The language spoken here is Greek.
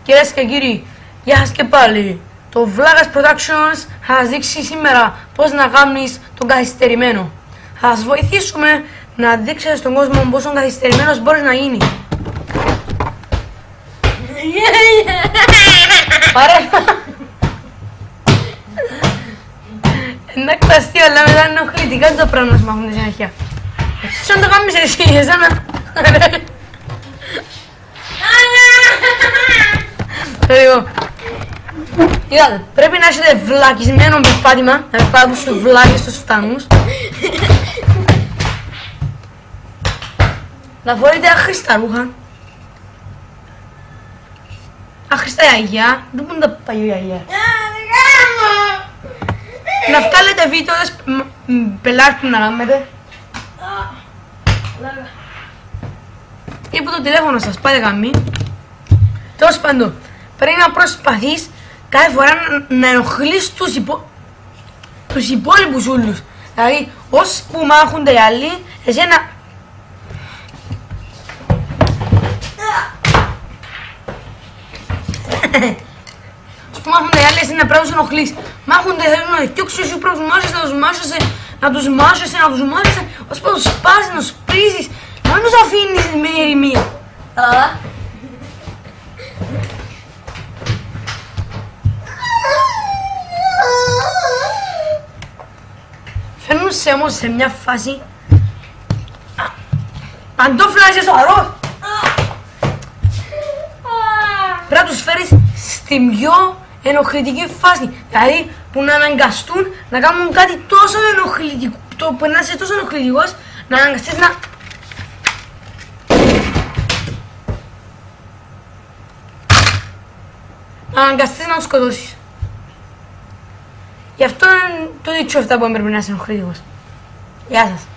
Κυρίες και κύριοι, γεια σας και πάλι. Το Vlogas Productions θα σας δείξει σήμερα πώς να κάνεις τον καθυστερημένο. Θα σας βοηθήσουμε να δείξετε στον κόσμο πόσο καθυστερημένος μπορείς να γίνει. Παρέα. Εντάξει τα αστεία, αλλά μετά είναι ενοχλητικά το πράγμα να μάθουν τη συνέχεια. Τι να το κάνεις εσύ, εσένα. Λοιπόν, είδατε, πρέπει να έχετε βλακισμένο περπάτημα, να περπάτουν στους βλάκες στους φτάνους. Να φορείτε άχρηστα ρούχα. Άχρηστα γιαγιά, δεν μπορούν να τα πάει γιαγιά. Να βγάλετε βίντεος πελάρτου να κάνετε. Ή που το τηλέφωνο σας πάει γαμί. Τέλος πάντων, πρέπει να προσπαθείς κάθε φορά να ενοχλείς τους υπόλοιπους ούλους. Δηλαδή, ώσπου μάχονται οι άλλοι, εσένα... Ώσπου μάχονται οι άλλοι, εσένα πρέπει να τους ενοχλείς. Μάχονται, θέλουν να διώξεις, σου πρέπει να τους μάσεσαι, ώσπου να τους σπάσεις, να τους πρίζεις. Να μην τους αφήνεις με ηρεμία. Καλά. Φέρνουν όμως σε μια φάση. Παντόφλα είσαι σοβαρός. Πρέπει να τους φέρεις στην πιο ενοχλητική φάση. Δηλαδή που να αναγκαστούν να κάνουν κάτι τόσο ενοχλητικό. Που να είσαι τόσο ενοχλητικός να αναγκαστείς να... Να αναγκαστείς να τους σκοτώσεις. Γι' αυτό είναι το δίτσο αυτά που έπρεπε να είσαι ενοχλητικός. Γεια σας.